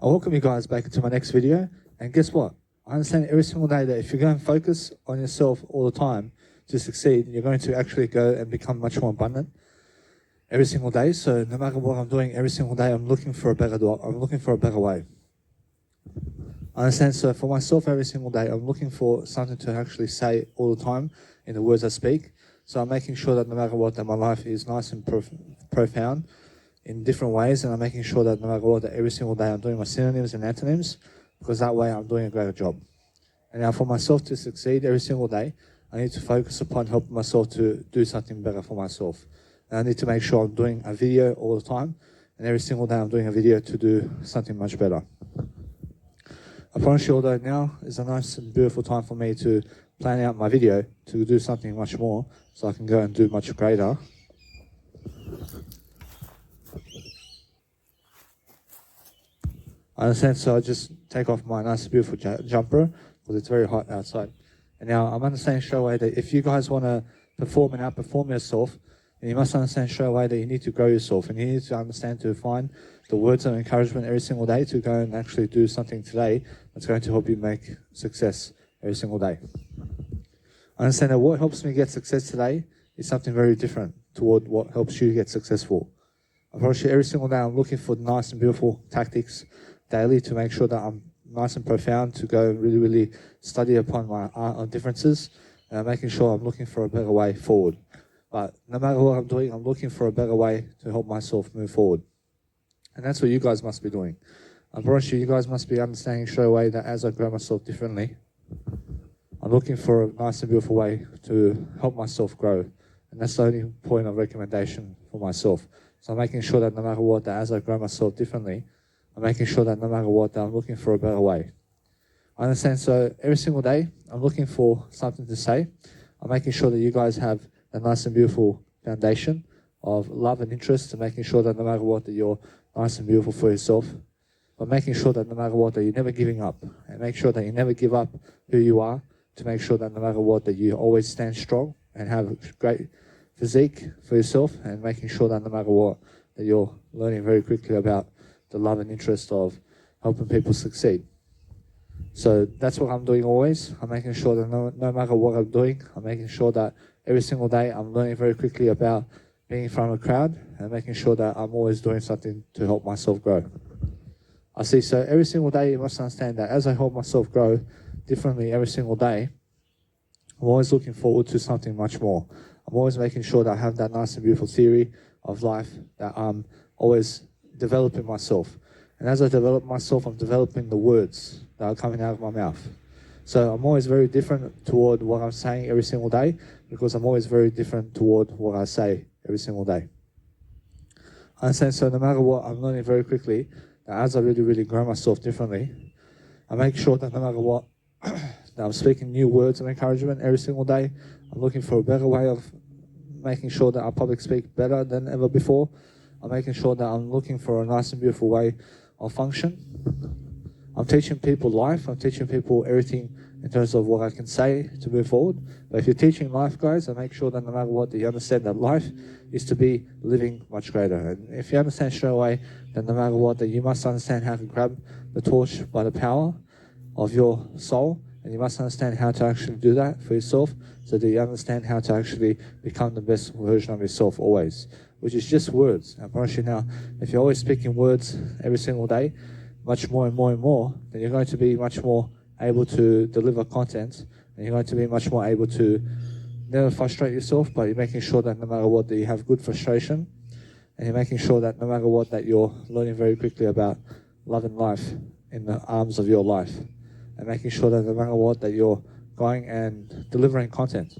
I welcome you guys back into my next video. And guess what? I understand every single day that if you're going to focus on yourself all the time to succeed, you're going to actually go and become much more abundant every single day. So no matter what I'm doing every single day, I'm looking for a better way. I understand. So for myself, every single day, I'm looking for something to actually say all the time in the words I speak. So I'm making sure that no matter what, that my life is nice and profound in different ways, and I'm making sure that no matter what, that every single day I'm doing my synonyms and antonyms, because that way I'm doing a greater job. And now for myself to succeed every single day, I need to focus upon helping myself to do something better for myself. And I need to make sure I'm doing a video all the time, and every single day I'm doing a video to do something much better. I promise you, although now is a nice and beautiful time for me to plan out my video to do something much more, so I can go and do much greater. I understand, so I just take off my nice beautiful jumper because it's very hot outside. And now I'm understanding straight away that if you guys want to perform and outperform yourself, then you must understand straight away that you need to grow yourself, and you need to understand to find the words of encouragement every single day to go and actually do something today that's going to help you make success every single day. I understand that what helps me get success today is something very different toward what helps you get successful. I promise you, every single day I'm looking for nice and beautiful tactics daily to make sure that I'm nice and profound, to go and really study upon my art of differences, and making sure I'm looking for a better way forward. But no matter what I'm doing, I'm looking for a better way to help myself move forward. And that's what you guys must be doing. I promise you, you guys must be understanding straight away that as I grow myself differently, I'm looking for a nice and beautiful way to help myself grow. And that's the only point of recommendation for myself. So I'm making sure that no matter what, that as I grow myself differently, I'm making sure that no matter what, that I'm looking for a better way. I understand, so every single day, I'm looking for something to say. I'm making sure that you guys have a nice and beautiful foundation of love and interest, and making sure that no matter what, that you're nice and beautiful for yourself. But making sure that no matter what, that you're never giving up. And make sure that you never give up who you are, to make sure that no matter what, that you always stand strong and have a great physique for yourself, and making sure that no matter what, that you're learning very quickly about the love and interest of helping people succeed. So that's what I'm doing always. I'm making sure that no matter what I'm doing, I'm making sure that every single day I'm learning very quickly about being in front of a crowd, and making sure that I'm always doing something to help myself grow. I see, so every single day you must understand that as I help myself grow differently every single day, I'm always looking forward to something much more. I'm always making sure that I have that nice and beautiful theory of life, that I'm always developing myself. And as I develop myself, I'm developing the words that are coming out of my mouth. So I'm always very different toward what I'm saying every single day, because I'm always very different toward what I say every single day. I understand, so no matter what, I'm learning very quickly that as I really grow myself differently, I make sure that no matter what, that I'm speaking new words of encouragement every single day. I'm looking for a better way of making sure that I public speak better than ever before. I'm making sure that I'm looking for a nice and beautiful way of function. I'm teaching people life. I'm teaching people everything in terms of what I can say to move forward. But if you're teaching life, guys, I make sure that no matter what, that you understand that life is to be living much greater. And if you understand straight away, then no matter what, that you must understand how to grab the torch by the power of your soul, and you must understand how to actually do that for yourself, so that you understand how to actually become the best version of yourself always, which is just words. I promise you now, if you're always speaking words every single day, much more and more and more, then you're going to be much more able to deliver content, and you're going to be much more able to never frustrate yourself, but you're making sure that no matter what, that you have good frustration, and you're making sure that no matter what, that you're learning very quickly about love and life in the arms of your life, and making sure that no matter what, that you're going and delivering content.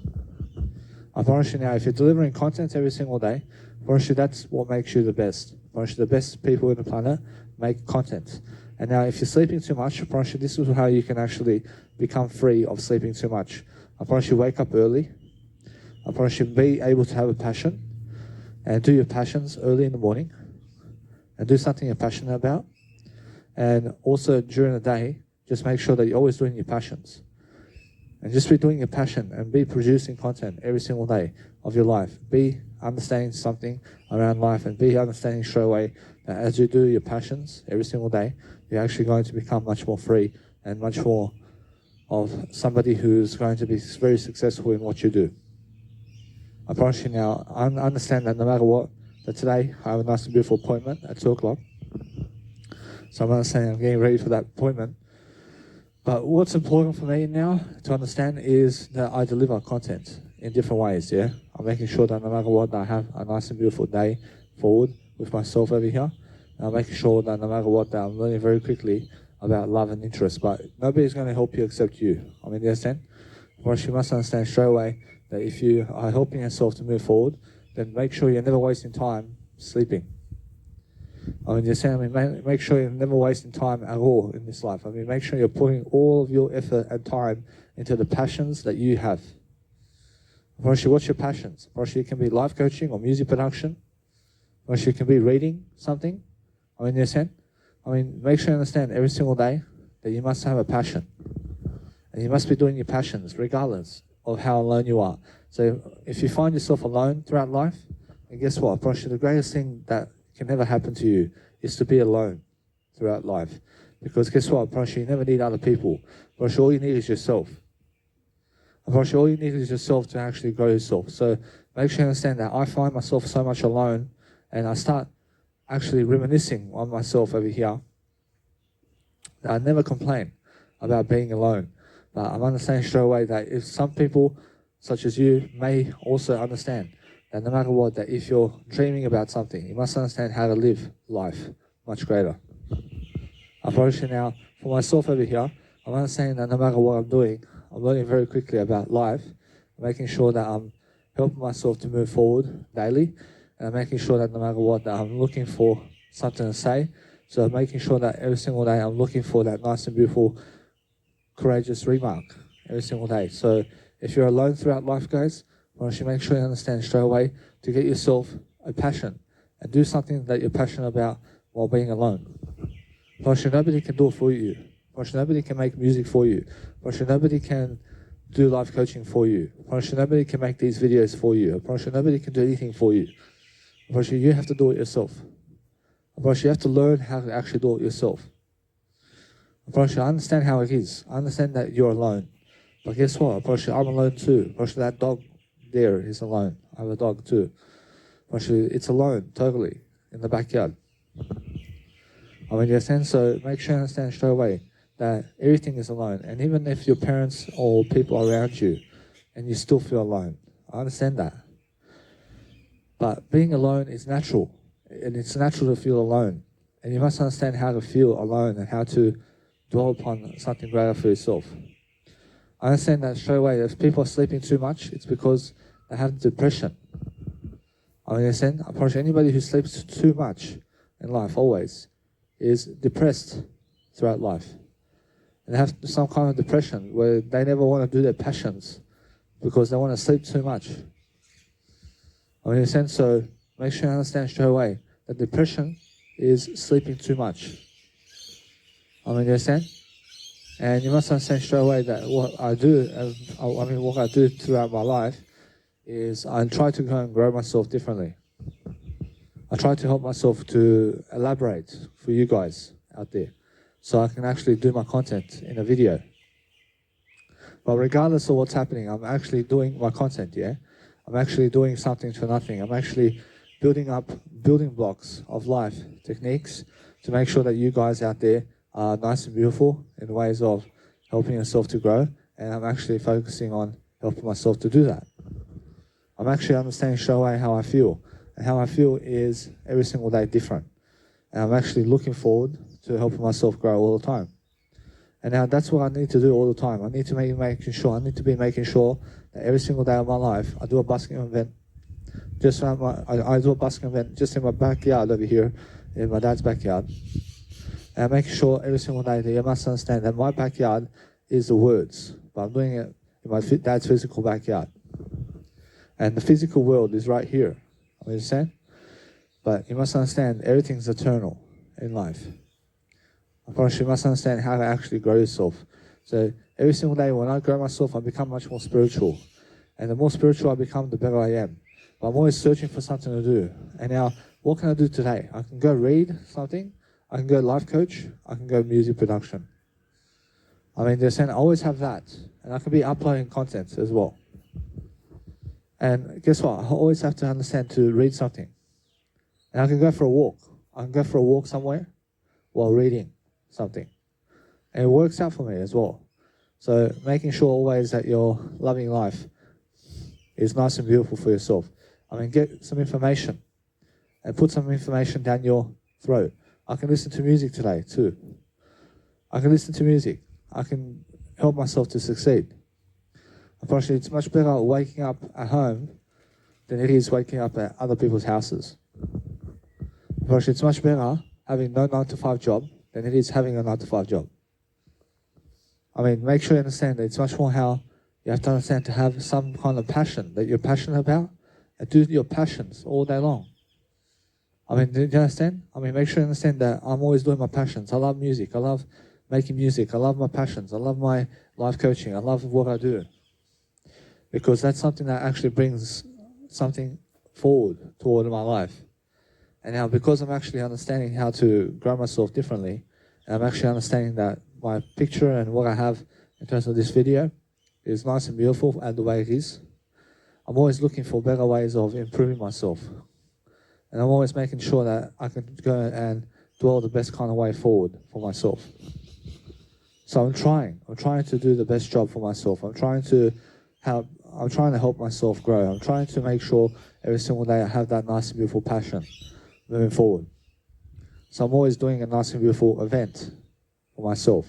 I promise you now, if you're delivering content every single day, I promise you that's what makes you the best. I promise you the best people on the planet make content. And now if you're sleeping too much, I promise you this is how you can actually become free of sleeping too much. I promise you wake up early. I promise you be able to have a passion, and do your passions early in the morning, and do something you're passionate about. And also during the day, just make sure that you're always doing your passions. And just be doing your passion, and be producing content every single day of your life. Be understanding something around life, and be understanding straight away that as you do your passions every single day, you're actually going to become much more free and much more of somebody who's going to be very successful in what you do. I promise you now, I understand that no matter what, that today I have a nice and beautiful appointment at 2 o'clock. So I'm saying I'm getting ready for that appointment. But what's important for me now to understand is that I deliver content in different ways, yeah? I'm making sure that no matter what, I have a nice and beautiful day forward with myself over here. And I'm making sure that no matter what, that I'm learning very quickly about love and interest. But nobody's going to help you except you. I mean, you understand? But you must understand straight away that if you are helping yourself to move forward, then make sure you're never wasting time sleeping. I mean, you're saying, make sure you're never wasting time at all in this life. I mean, make sure you're putting all of your effort and time into the passions that you have. What's your passions? It can be life coaching or music production. It can be reading something. I mean, you're saying, make sure you understand every single day that you must have a passion. And you must be doing your passions regardless of how alone you are. So if you find yourself alone throughout life, and guess what? The greatest thing that can never happen to you is to be alone throughout life. Because guess what? You never need other people. All you need is yourself. All you need is yourself to actually grow yourself. So make sure you understand that I find myself so much alone, and I start actually reminiscing on myself over here. I never complain about being alone. But I'm understanding straight away that if some people, such as you, may also understand that no matter what, that if you're dreaming about something, you must understand how to live life much greater. I promise you now, for myself over here, I'm understanding that no matter what I'm doing, I'm learning very quickly about life, making sure that I'm helping myself to move forward daily, and I'm making sure that no matter what, that I'm looking for something to say. So I'm making sure that every single day I'm looking for that nice and beautiful, courageous remark every single day. So if you're alone throughout life, guys, I want you to make sure you understand straight away to get yourself a passion and do something that you're passionate about while being alone. Nobody can do it for you. Nobody can make music for you. Nobody can do life coaching for you. Nobody can make these videos for you. Nobody can do anything for you. You have to do it yourself. You have to learn how to actually do it yourself. I understand how it is. I understand that you're alone. But guess what? I'm alone too. That dog there is alone. I have a dog too. It's alone, totally, in the backyard. I mean, you understand? So make sure you understand straight away that everything is alone. And even if your parents or people are around you and you still feel alone, I understand that. But being alone is natural. And it's natural to feel alone. And you must understand how to feel alone and how to dwell upon something greater for yourself. I understand that straight away. If people are sleeping too much, it's because they have depression. I understand. I promise you, anybody who sleeps too much in life always is depressed throughout life. And they have some kind of depression where they never want to do their passions because they want to sleep too much. I understand. So make sure you understand straight away that depression is sleeping too much. I mean, you understand? And you must understand straight away that what I do throughout my life is I try to go and grow myself differently. I try to help myself to elaborate for you guys out there so I can actually do my content in a video. But regardless of what's happening, I'm actually doing my content, yeah? I'm actually doing something for nothing. I'm actually building up building blocks of life techniques to make sure that you guys out there are nice and beautiful in ways of helping yourself to grow. And I'm actually focusing on helping myself to do that. I'm actually understanding straight away how I feel. And how I feel is every single day different. And I'm actually looking forward to helping myself grow all the time. And now that's what I need to do all the time. I need to be making sure that every single day of my life, I do a busking event. I do a busking event just in my backyard over here, in my dad's backyard. And I make sure every single day that you must understand that my backyard is the words, but I'm doing it in my dad's physical backyard. And the physical world is right here. Understand? But you must understand everything's eternal in life. Of course, you must understand how to actually grow yourself. So every single day when I grow myself, I become much more spiritual. And the more spiritual I become, the better I am. But I'm always searching for something to do. And now, what can I do today? I can go read something. I can go life coach. I can go music production. I mean, they're saying I always have that. And I can be uploading content as well. And guess what? I always have to understand to read something. And I can go for a walk. I can go for a walk somewhere while reading something. And it works out for me as well. So making sure always that your loving life is nice and beautiful for yourself. I mean, get some information and put some information down your throat. I can listen to music today too. I can listen to music. I can help myself to succeed. Unfortunately, it's much better waking up at home than it is waking up at other people's houses. Unfortunately, it's much better having no 9-to-5 job than it is having a 9-to-5 job. I mean, make sure you understand that it's much more how you have to understand to have some kind of passion that you're passionate about and do your passions all day long. I mean, do you understand? I mean, make sure you understand that I'm always doing my passions. I love music. I love making music. I love my passions. I love my life coaching. I love what I do. Because that's something that actually brings something forward toward my life. And now, because I'm actually understanding how to grow myself differently, and I'm actually understanding that my picture and what I have in terms of this video is nice and beautiful and the way it is, I'm always looking for better ways of improving myself. And I'm always making sure that I can go and dwell the best kind of way forward for myself. So I'm trying to do the best job for myself. I'm trying to help myself grow. I'm trying to make sure every single day I have that nice and beautiful passion moving forward. So I'm always doing a nice and beautiful event for myself.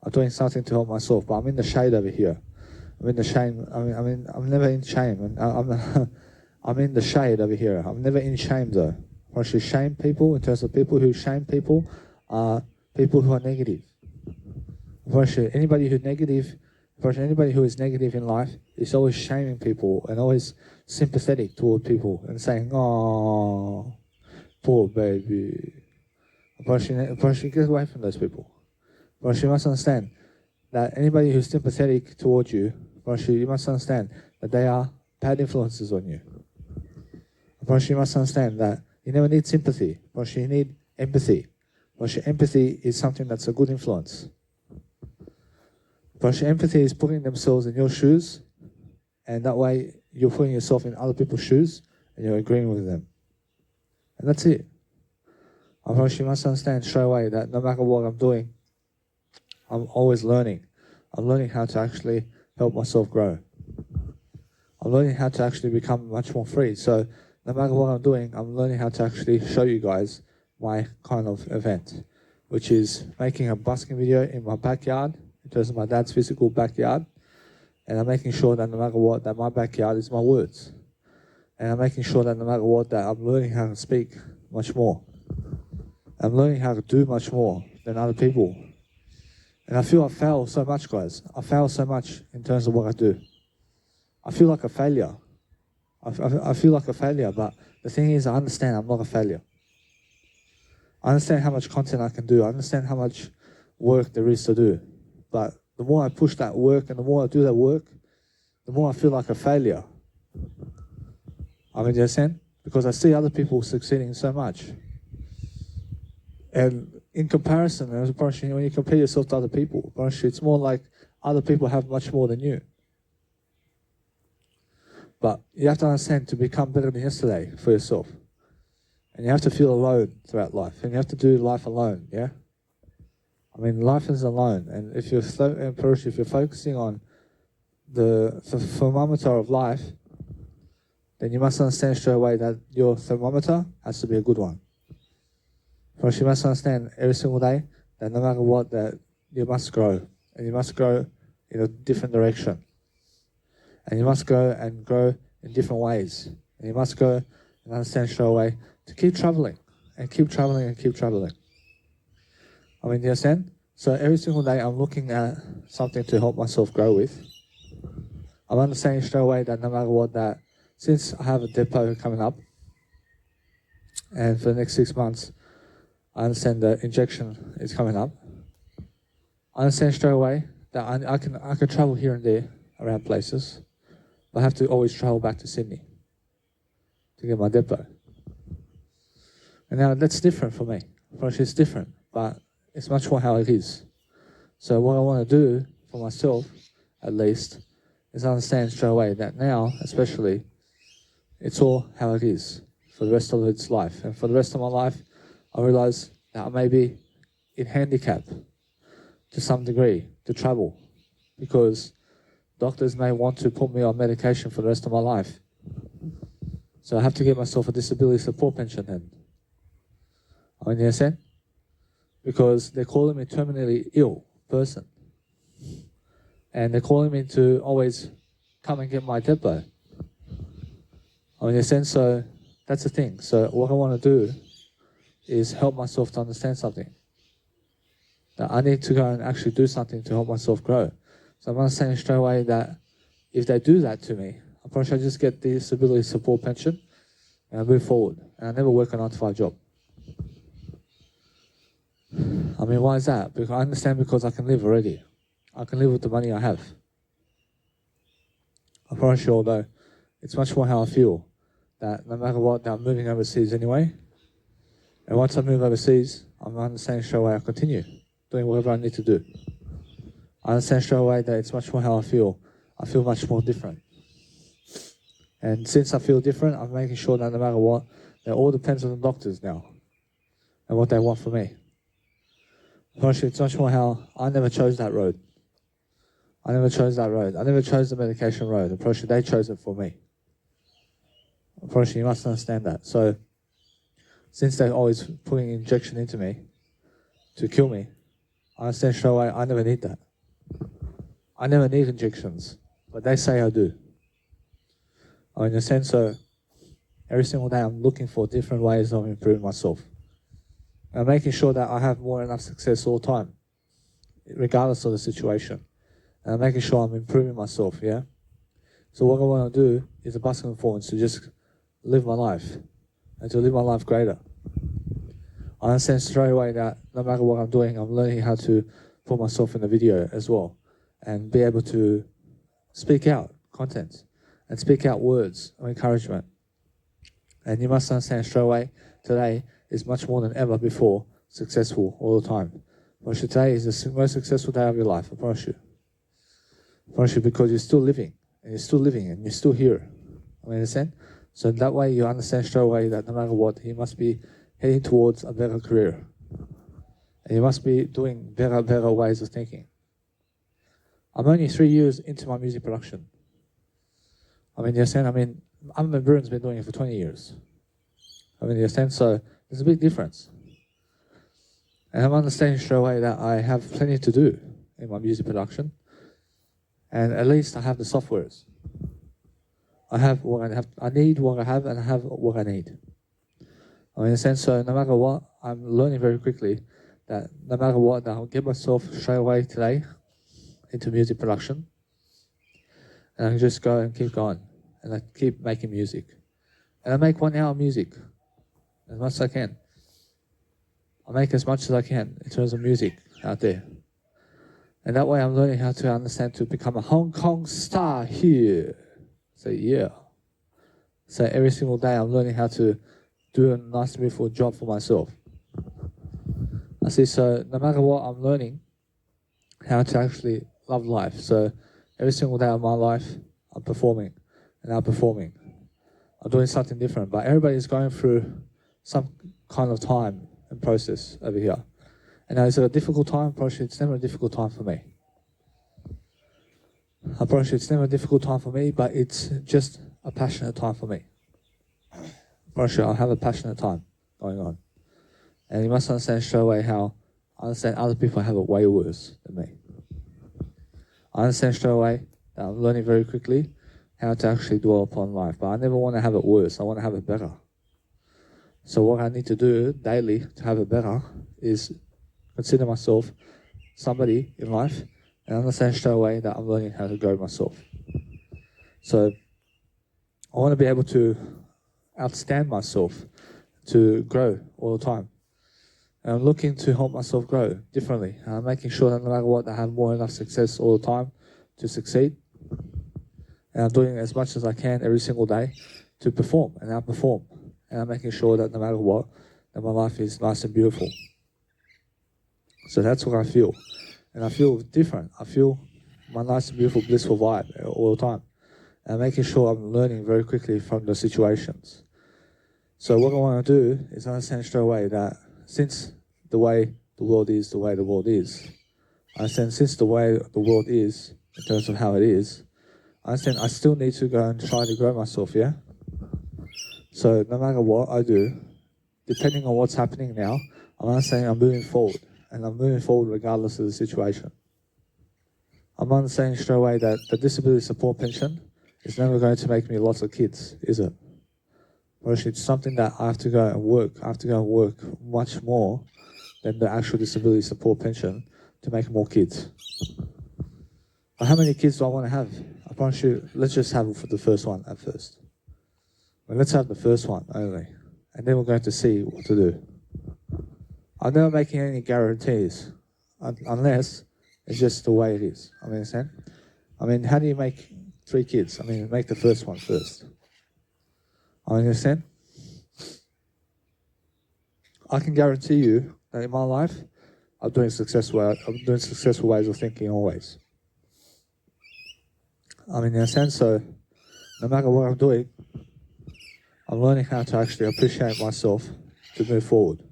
I'm doing something to help myself, but I'm in the shade over here. I'm in the shame. I'm never in shame, and I'm in the shade over here. I'm never in shame though. Once you shame people, in terms of people who shame people, are people who are negative. Anybody who is negative in life is always shaming people and always sympathetic toward people and saying, "Oh, poor baby." Unfortunately, get away from those people. But you must understand that anybody who's sympathetic towards you, you must understand that they are bad influences on you. You must understand that you never need sympathy, but you need empathy. Empathy is something that's a good influence. Empathy is putting themselves in your shoes, and that way you're putting yourself in other people's shoes and you're agreeing with them. And that's it. You must understand straight away that no matter what I'm doing, I'm always learning. I'm learning how to actually help myself grow. I'm learning how to actually become much more free. So no matter what I'm doing, I'm learning how to actually show you guys my kind of event, which is making a busking video in my backyard, in terms of my dad's physical backyard. And I'm making sure that no matter what, that my backyard is my words. And I'm making sure that no matter what, that I'm learning how to speak much more. I'm learning how to do much more than other people. And I feel I fail so much, guys. I fail so much in terms of what I do. I feel like a failure. I feel like a failure, but the thing is, I understand I'm not a failure. I understand how much content I can do. I understand how much work there is to do. But the more I push that work and the more I do that work, the more I feel like a failure. I mean, you understand? Because I see other people succeeding so much. And in comparison, when you compare yourself to other people, it's more like other people have much more than you. But you have to understand to become better than yesterday for yourself. And you have to feel alone throughout life. And you have to do life alone, yeah? I mean, life is alone. And if you're focusing on the thermometer of life, then you must understand straight away that your thermometer has to be a good one. First, you must understand every single day that no matter what, that you must grow. And you must grow in a different direction. And you must go and grow in different ways. And you must go and understand straight away to keep traveling. And keep traveling and keep traveling. I mean, do you understand? So every single day I'm looking at something to help myself grow with. I'm understanding straight away that no matter what, that since I have a depot coming up, and for the next 6 months, I understand the injection is coming up. I understand straight away that I can travel here and there around places, but I have to always travel back to Sydney. to get my depot. And now that's different for me. Approach is different, but it's much more how it is. So what I want to do for myself, at least, is understand straight away that now, especially, it's all how it is for the rest of its life. And for the rest of my life, I realize that I may be in handicap to some degree to travel, because doctors may want to put me on medication for the rest of my life. So I have to get myself a disability support pension then. I mean, you understand? Because they're calling me terminally ill person. And they're calling me to always come and get my depot. I mean, in a sense, so that's the thing. So what I want to do is help myself to understand something. That I need to go and actually do something to help myself grow. So I'm understanding straight away that if they do that to me, I probably should just get the disability support pension and I move forward. And I never work a 9-to-5 job. I mean, why is that? Because I understand because I can live already. I can live with the money I have. I'm pretty sure though, it's much more how I feel. That no matter what, that I'm moving overseas anyway. And once I move overseas, I'm understanding straight away I continue doing whatever I need to do. I understand straight away that it's much more how I feel. I feel much more different. And since I feel different, I'm making sure that no matter what, that all depends on the doctors now and what they want from me. Actually, it's much more how I never chose that road. I never chose that road. I never chose the medication road. Approaching, they chose it for me. Approaching, you must understand that. So, since they're always putting injection into me to kill me, I understand straight away I never need that. I never need injections, but they say I do. I mean, in a sense, so every single day I'm looking for different ways of improving myself. I'm making sure that I have more than enough success all the time, regardless of the situation. And I'm making sure I'm improving myself, yeah? So what I want to do is a busking performance to just live my life and to live my life greater. I understand straight away that no matter what I'm doing, I'm learning how to put myself in the video as well and be able to speak out content and speak out words of encouragement. And you must understand straight away, today is much more than ever before successful all the time. Today is the most successful day of your life, I promise you. I promise you, because you're still living, and you're still living, and you're still here. I understand? So that way you understand straight away that no matter what, you must be heading towards a better career. And you must be doing better ways of thinking. I'm only 3 years into my music production. I mean, you understand? I mean, Armin van Buuren's been doing it for 20 years. I mean, you understand? So there's a big difference. And I'm understanding straight away that I have plenty to do in my music production. And at least I have the softwares. I have what I have. I need what I have, and I have what I need. I mean, in a sense, so no matter what, I'm learning very quickly that no matter what, I'll get myself straight away today into music production. And I can just go and keep going. And I keep making music. And I make 1 hour music as much as I can. I make as much as I can in terms of music out there. And that way I'm learning how to understand to become a Hong Kong star here. So yeah. So every single day I'm learning how to do a nice, beautiful job for myself. I see, so no matter what, I'm learning how to actually love life. So every single day of my life, I'm performing and outperforming. I'm doing something different, but everybody's going through some kind of time and process over here. And now, is it a difficult time? Probably it's never a difficult time for me. I promise you, it's never a difficult time for me, but it's just a passionate time for me. I promise you, I have a passionate time going on. And you must understand straight away how I understand other people have it way worse than me. I understand straight away that I'm learning very quickly how to actually dwell upon life, but I never want to have it worse. I want to have it better. So what I need to do daily to have it better is consider myself somebody in life and understand straight away that I'm learning how to grow myself. So I want to be able to outstand myself, to grow all the time. And I'm looking to help myself grow differently. I'm making sure that no matter what, I have more than enough success all the time to succeed. And I'm doing as much as I can every single day to perform and outperform. And I'm making sure that no matter what, that my life is nice and beautiful. So that's what I feel. And I feel different. I feel my nice and beautiful, blissful vibe all the time. And I'm making sure I'm learning very quickly from the situations. So what I want to do is understand straight away that since the way the world is the way the world is, I understand since the way the world is, in terms of how it is, I understand I still need to go and try to grow myself, yeah? So no matter what I do, depending on what's happening now, I'm understanding I'm moving forward. And I'm moving forward regardless of the situation. I'm understanding straight away that the disability support pension is never going to make me lots of kids, is it? Or it's something that I have to go and work. I have to go and work much more than the actual disability support pension to make more kids. But how many kids do I want to have? I promise you, let's just have the first one at first. Well, let's have the first one only. And then we're going to see what to do. I'm never making any guarantees unless it's just the way it is. I understand? I mean, how do you make 3 kids? I mean, make the first one first. I understand? I can guarantee you that in my life, I'm doing successful ways of thinking always. I mean, in a sense, so no matter what I'm doing, I'm learning how to actually appreciate myself to move forward.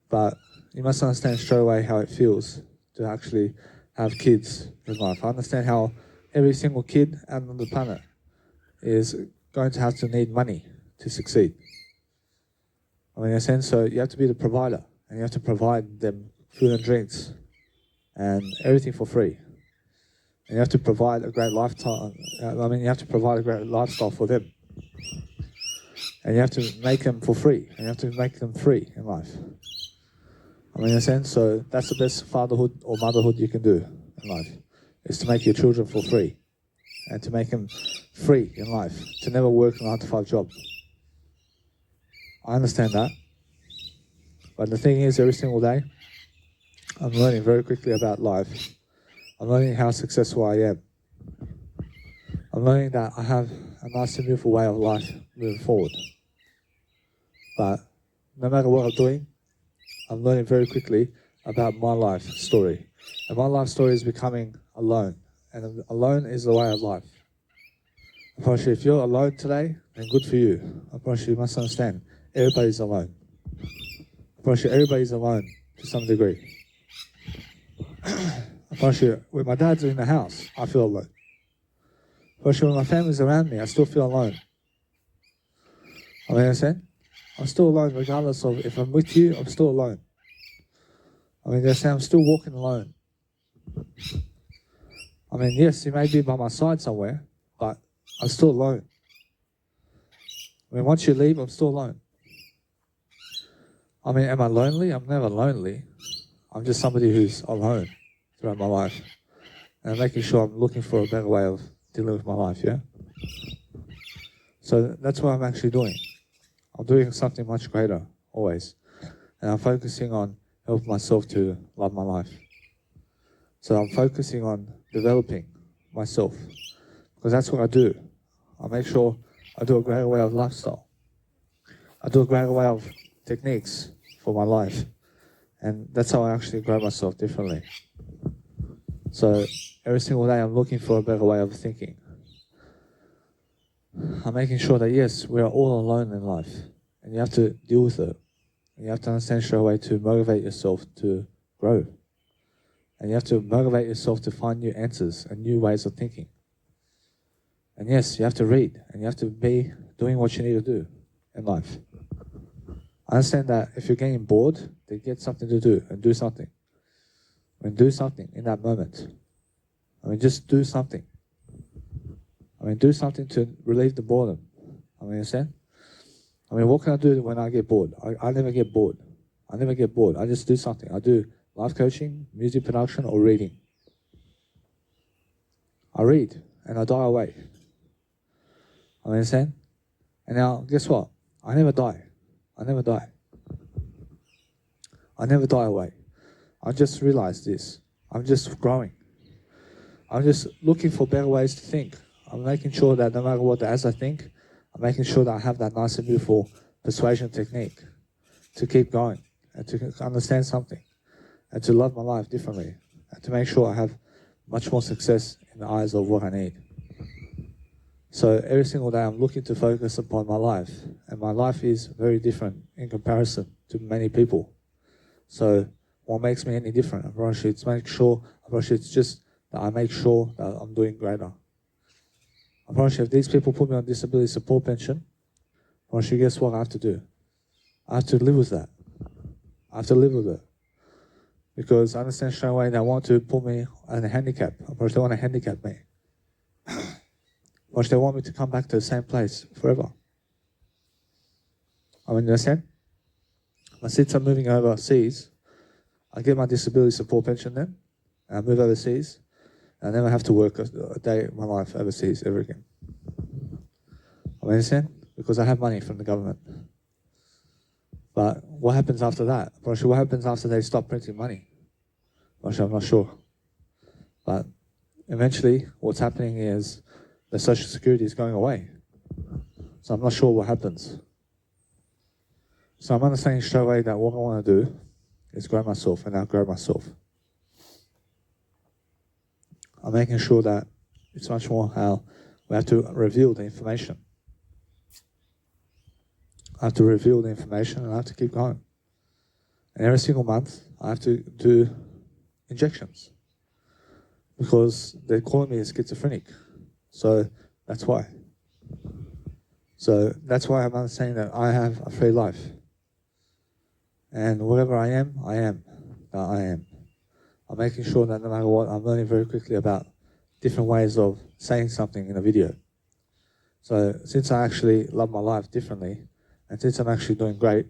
But you must understand straight away how it feels to actually have kids in life. I understand how every single kid out on the planet is going to have to need money to succeed. I mean, in a sense, so you have to be the provider, and you have to provide them food and drinks and everything for free. And you have to provide a great lifestyle. You have to provide a great lifestyle for them. And you have to make them for free, and you have to make them free in life. I mean, in a sense, so that's the best fatherhood or motherhood you can do in life, is to make your children for free, and to make them free in life, to never work a 9-to-5 job. I understand that. But the thing is, every single day, I'm learning very quickly about life. I'm learning how successful I am. I'm learning that I have a nice and beautiful way of life moving forward. But no matter what I'm doing, I'm learning very quickly about my life story. And my life story is becoming alone. And alone is the way of life. I promise you, if you're alone today, then good for you. I promise you must understand, everybody's alone. I promise you, everybody's alone to some degree. I promise you, when my dad's in the house, I feel alone. I promise you, when my family's around me, I still feel alone. I mean, understand? I'm still alone regardless of if I'm with you, I'm still alone. I mean, I'm still walking alone. I mean, yes, you may be by my side somewhere, but I'm still alone. I mean, once you leave, I'm still alone. I mean, am I lonely? I'm never lonely. I'm just somebody who's alone throughout my life. And I'm making sure I'm looking for a better way of dealing with my life, yeah? So that's what I'm actually doing. I'm doing something much greater, always. And I'm focusing on helping myself to love my life. So I'm focusing on developing myself. Because that's what I do. I make sure I do a greater way of lifestyle. I do a greater way of techniques for my life. And that's how I actually grow myself differently. So every single day I'm looking for a better way of thinking. I'm making sure that yes, we are all alone in life. And you have to deal with it. And you have to understand straight away to motivate yourself to grow. And you have to motivate yourself to find new answers and new ways of thinking. And yes, you have to read. And you have to be doing what you need to do in life. I understand that if you're getting bored, then get something to do and do something. I mean, do something in that moment. I mean, just do something. I mean, do something to relieve the boredom. I mean, understand? I mean, what can I do when I get bored? I never get bored. I never get bored. I just do something. I do life coaching, music production, or reading. I read, and I die away. I mean, understand? And now, guess what? I never die. I never die. I never die away. I just realized this. I'm just growing. I'm just looking for better ways to think. I'm making sure that no matter what, as I think, I'm making sure that I have that nice and beautiful persuasion technique to keep going and to understand something and to love my life differently and to make sure I have much more success in the eyes of what I need. So every single day I'm looking to focus upon my life, and my life is very different in comparison to many people. So what makes me any different? It's just that I make sure that I'm doing greater. I promise you, if these people put me on disability support pension, I promise you, guess what I have to do? I have to live with that. I have to live with it. Because I understand straight away they want to put me on a handicap. I promise they want to handicap me. They want me to come back to the same place forever. I mean, you understand? But since I'm moving overseas, I get my disability support pension then, and I move overseas, and I never have to work a day of my life overseas ever again. I understand? Because I have money from the government. But what happens after that? What happens after they stop printing money? I'm not sure. But eventually, what's happening is the Social Security is going away. So I'm not sure what happens. So I'm understanding straight away that what I want to do is grow myself and outgrow myself. I'm making sure that it's much more how we have to reveal the information. I have to reveal the information and I have to keep going. And every single month, I have to do injections because they're calling me a schizophrenic. So that's why. So that's why I'm understanding that I have a free life. And whatever I am, I am. I'm making sure that no matter what, I'm learning very quickly about different ways of saying something in a video. So since I actually love my life differently, and since I'm actually doing great,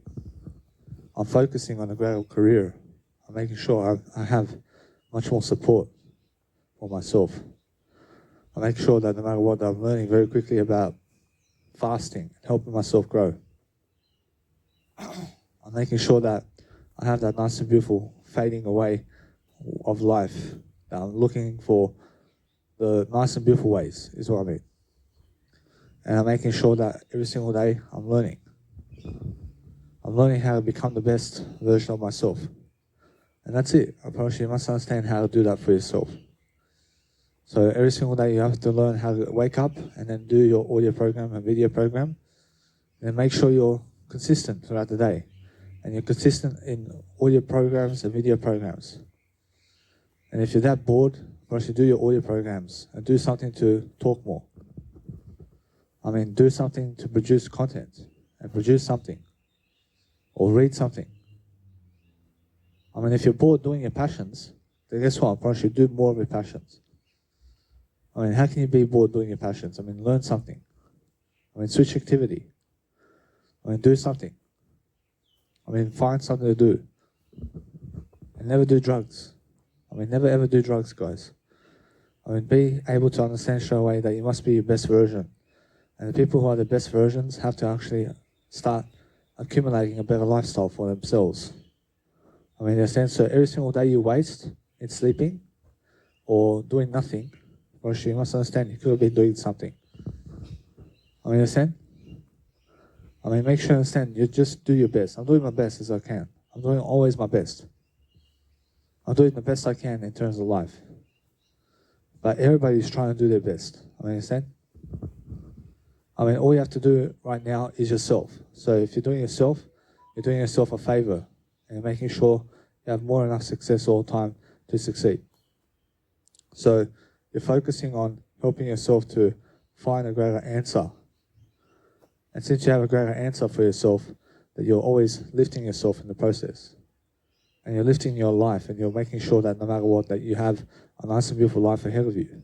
I'm focusing on a great career. I'm making sure I have much more support for myself. I make sure that no matter what, I'm learning very quickly about fasting and helping myself grow. I'm making sure that I have that nice and beautiful fading away of life. That I'm looking for the nice and beautiful ways, is what I mean. And I'm making sure that every single day I'm learning. I'm learning how to become the best version of myself. And that's it. I promise you must understand how to do that for yourself. So every single day you have to learn how to wake up and then do your audio program and video program. And make sure you're consistent throughout the day. And you're consistent in audio programs and video programs. And if you're that bored, you do your audio programs and do something to talk more. I mean, do something to produce content and produce something or read something. I mean, if you're bored doing your passions, then guess what? I promise you do more of your passions. I mean, how can you be bored doing your passions? I mean, learn something. I mean, switch activity. I mean, do something. I mean, find something to do. And never do drugs. I mean, never ever do drugs, guys. I mean, be able to understand straight away that you must be your best version. And the people who are the best versions have to actually start accumulating a better lifestyle for themselves. I mean, in a sense, so every single day you waste in sleeping or doing nothing, you must understand you could have been doing something. I mean, understand? I mean, make sure you understand, you just do your best. I'm doing my best as I can. I'm doing always my best. I'm doing the best I can in terms of life. But everybody's trying to do their best. I mean, understand? I mean, all you have to do right now is yourself. So if you're doing yourself a favor and you're making sure you have more than enough success all the time to succeed. So you're focusing on helping yourself to find a greater answer. And since you have a greater answer for yourself, that you're always lifting yourself in the process. And you're lifting your life and you're making sure that no matter what, that you have a nice and beautiful life ahead of you.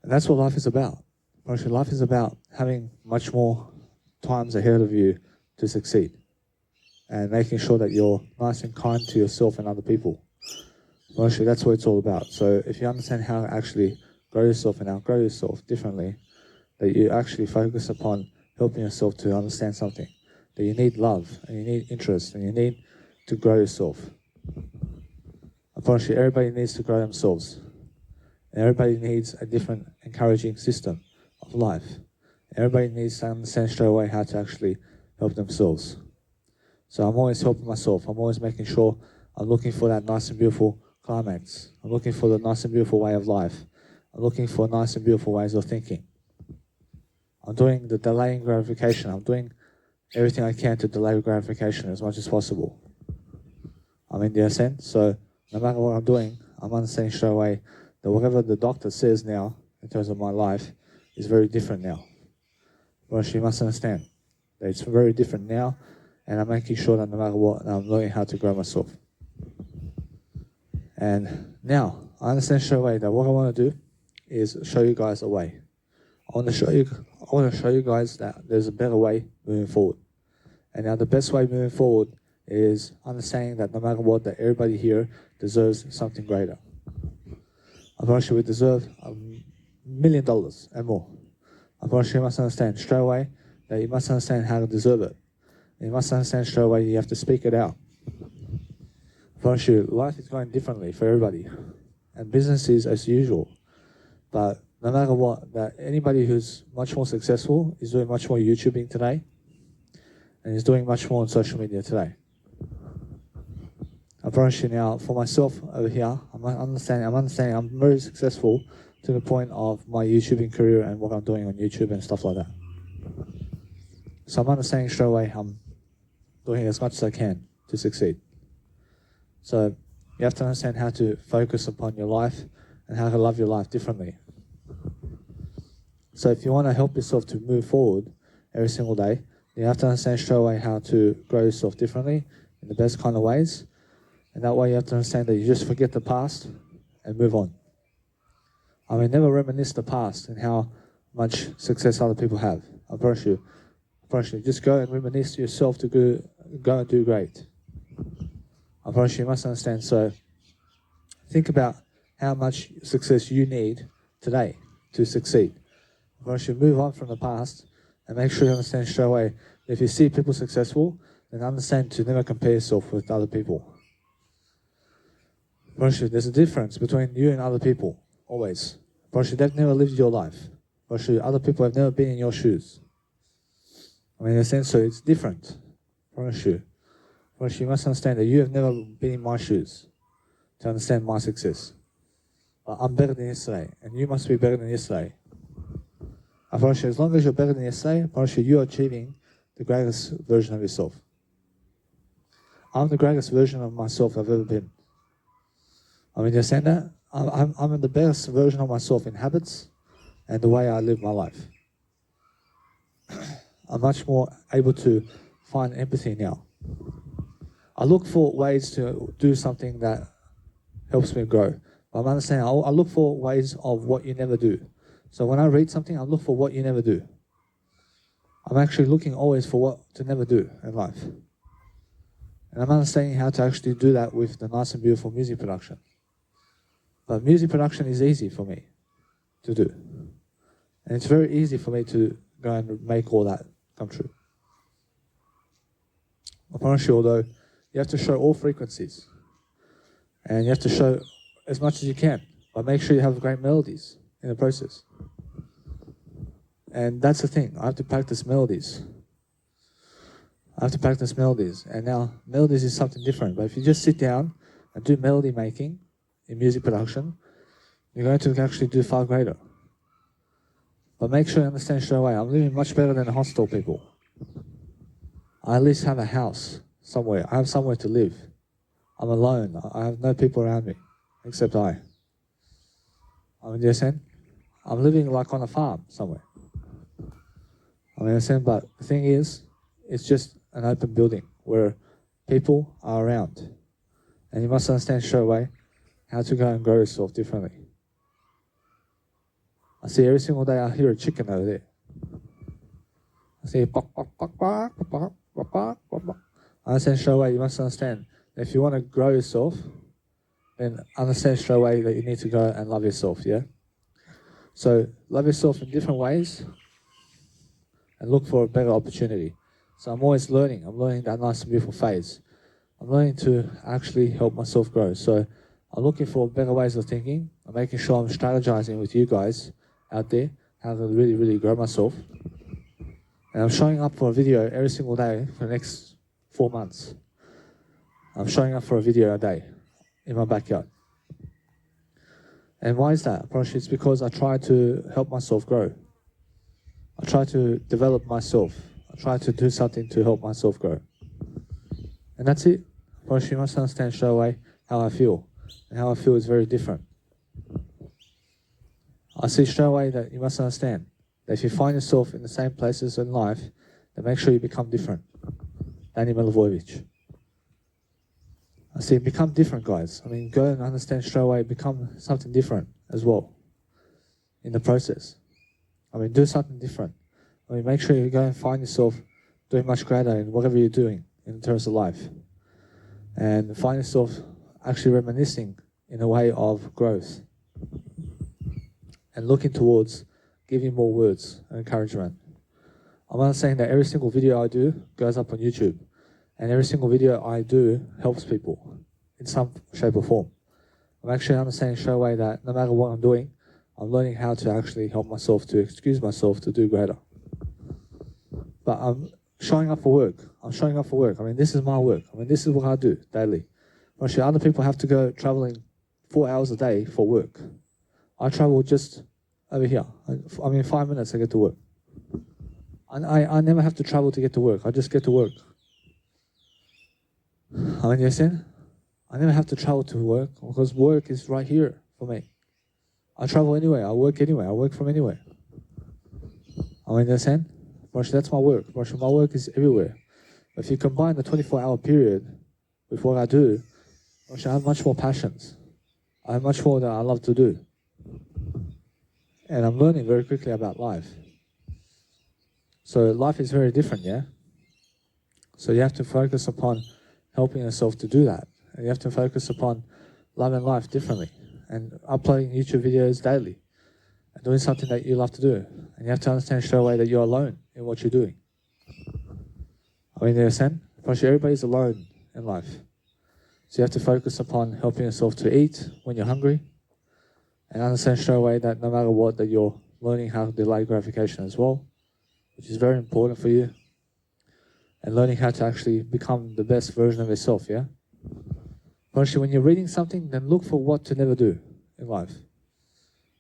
And that's what life is about. Life is about having much more times ahead of you to succeed. And making sure that you're nice and kind to yourself and other people. Actually, that's what it's all about. So if you understand how to actually grow yourself and outgrow yourself differently, that you actually focus upon helping yourself to understand something. That you need love, and you need interest, and you need to grow yourself. I promise you, everybody needs to grow themselves. And everybody needs a different encouraging system of life. Everybody needs to understand straight away how to actually help themselves. So I'm always helping myself. I'm always making sure I'm looking for that nice and beautiful climax. I'm looking for the nice and beautiful way of life. I'm looking for nice and beautiful ways of thinking. I'm doing the delaying gratification. I'm doing everything I can to delay gratification as much as possible. I'm in the ascent, so no matter what I'm doing, I'm understanding straight away that whatever the doctor says now, in terms of my life, is very different now. Well, she must understand that it's very different now, and I'm making sure that no matter what, I'm learning how to grow myself. And now, I understand straight away that what I want to do is show you guys a way. I want to show you guys that there's a better way moving forward. And now the best way moving forward is understanding that no matter what, that everybody here deserves something greater. I promise you we deserve $1 million and more. I promise you must understand straight away that you must understand how to deserve it. You must understand straight away you have to speak it out. I promise you, life is going differently for everybody. And business is as usual. But no matter what, that anybody who's much more successful is doing much more YouTubing today, and is doing much more on social media today. I promise you now, for myself over here, I'm understanding I'm very successful to the point of my YouTubing career and what I'm doing on YouTube and stuff like that. So I'm understanding straight away I'm doing as much as I can to succeed. So you have to understand how to focus upon your life and how to love your life differently. So if you want to help yourself to move forward every single day, you have to understand straight away how to grow yourself differently in the best kind of ways. And that way you have to understand that you just forget the past and move on. I mean, never reminisce the past and how much success other people have. I promise you, just go and reminisce yourself to go and do great. I promise you must understand. So think about how much success you need today to succeed. I promise you move on from the past and make sure you understand straight away. If you see people successful, then understand to never compare yourself with other people. I promise you, there's a difference between you and other people, always. I promise you, they've never lived your life. I promise you, other people have never been in your shoes. I mean, in a sense, so it's different. I promise you. I promise you must understand that you have never been in my shoes to understand my success. But I'm better than yesterday, and you must be better than yesterday. I promise you, as long as you're better than yesterday, I promise you, you're achieving the greatest version of yourself. I'm the greatest version of myself I've ever been. I mean, you understand that? I'm the best version of myself in habits and the way I live my life. I'm much more able to find empathy now. I look for ways to do something that helps me grow. But I'm understanding, I look for ways of what you never do. So when I read something, I look for what you never do. I'm actually looking always for what to never do in life. And I'm understanding how to actually do that with the nice and beautiful music production. But music production is easy for me to do. And it's very easy for me to go and make all that come true. I promise you, although, you have to show all frequencies. And you have to show as much as you can. But make sure you have great melodies in the process. And that's the thing. I have to practice melodies. And now, melodies is something different. But if you just sit down and do melody making in music production, you're going to actually do far greater. But make sure you understand straight away, I'm living much better than the hostel people. I at least have a house somewhere. I have somewhere to live. I'm alone. I have no people around me, except I. I mean, you understand? I'm living like on a farm somewhere. I mean, understand? But the thing is, it's just an open building where people are around. And you must understand straight away how to go and grow yourself differently. I see every single day I hear a chicken over there. I see bok, bok, bok, bok, bok, bok, bok, bok. I understand straight away, you must understand that if you want to grow yourself, then understand straight away that you need to go and love yourself, yeah? So love yourself in different ways and look for a better opportunity. So I'm always learning. I'm learning that nice and beautiful phase. I'm learning to actually help myself grow. So I'm looking for better ways of thinking. I'm making sure I'm strategizing with you guys out there how to really, really grow myself. And I'm showing up for a video every single day for the next 4 months. I'm showing up for a video a day in my backyard. And why is that? Partially it's because I try to help myself grow. I try to develop myself. I try to do something to help myself grow. And that's it. Partially you must understand straight away how I feel. And how I feel is very different. I see straight away that you must understand that if you find yourself in the same places in life, then make sure you become different. Danny Milivojevic. I see, become different, guys. I mean, go and understand straight away, become something different as well in the process. I mean, do something different. I mean, make sure you go and find yourself doing much greater in whatever you're doing in terms of life. And find yourself actually reminiscing in a way of growth. And looking towards giving more words and encouragement. I'm not saying that every single video I do goes up on YouTube. And every single video I do helps people in some shape or form. I'm actually understanding straight away that no matter what I'm doing, I'm learning how to actually help myself, to excuse myself to do greater. But I'm showing up for work. I'm showing up for work. I mean, this is my work. I mean, this is what I do daily. Actually, other people have to go traveling 4 hours a day for work. I travel just over here. I mean, 5 minutes I get to work. I never have to travel to get to work. I just get to work. I mean, you understand? I never have to travel to work because work is right here for me. I travel anywhere. I work anywhere. I work from anywhere. I mean, you understand? That's my work. My work is everywhere. But if you combine the 24-hour period with what I do, I have much more passions. I have much more that I love to do. And I'm learning very quickly about life. So life is very different, yeah? So you have to focus upon helping yourself to do that. And you have to focus upon loving life differently and uploading YouTube videos daily and doing something that you love to do. And you have to understand straight away that you're alone in what you're doing. I mean, you understand? Because everybody's alone in life. So you have to focus upon helping yourself to eat when you're hungry and understand straight away that no matter what, that you're learning how to delay gratification as well, which is very important for you. And learning how to actually become the best version of yourself, yeah? Actually, when you're reading something, then look for what to never do in life.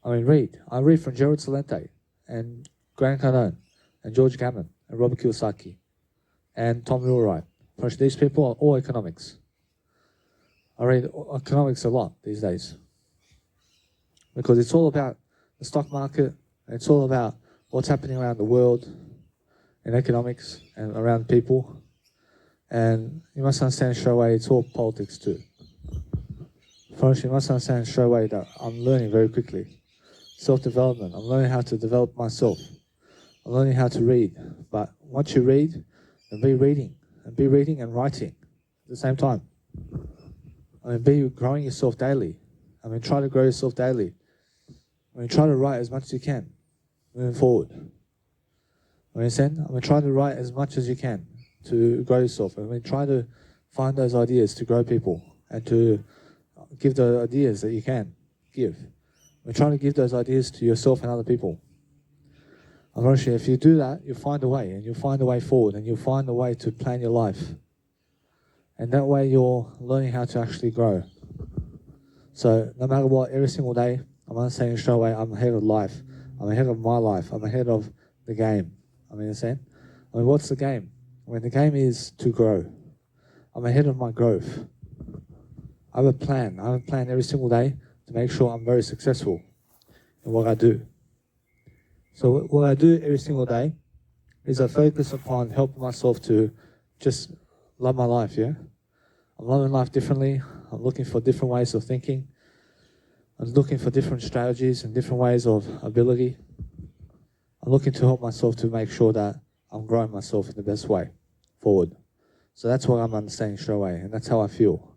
I mean, read. I read from Gerald Celente and Grant Cardone and George Gammon and Robert Kiyosaki and Tom Wheelwright. Actually, these people are all economics. I read economics a lot these days because it's all about the stock market. It's all about what's happening around the world in economics and around people. And you must understand straight away it's all politics too. First, you must understand straight away that I'm learning very quickly. Self-development. I'm learning how to develop myself. I'm learning how to read. But once you read, then be reading. And be reading and writing at the same time. I mean, be growing yourself daily. I mean, try to grow yourself daily. I mean, try to write as much as you can moving forward. I mean, try to write as much as you can to grow yourself. I mean, try to find those ideas to grow people and to give the ideas that you can give. I mean, try to give those ideas to yourself and other people. Unfortunately, if you do that, you'll find a way, and you'll find a way forward, and you'll find a way to plan your life. And that way you're learning how to actually grow. So no matter what, every single day, I'm not saying straight away, I'm ahead of life. I'm ahead of my life. I'm ahead of the game. I mean, what's the game? I mean, the game is to grow. I'm ahead of my growth. I have a plan. I have a plan every single day to make sure I'm very successful in what I do. So what I do every single day is I focus upon helping myself to just love my life, yeah? I'm loving life differently. I'm looking for different ways of thinking. I'm looking for different strategies and different ways of ability. I'm looking to help myself to make sure that I'm growing myself in the best way forward. So that's what I'm understanding straight away, and that's how I feel.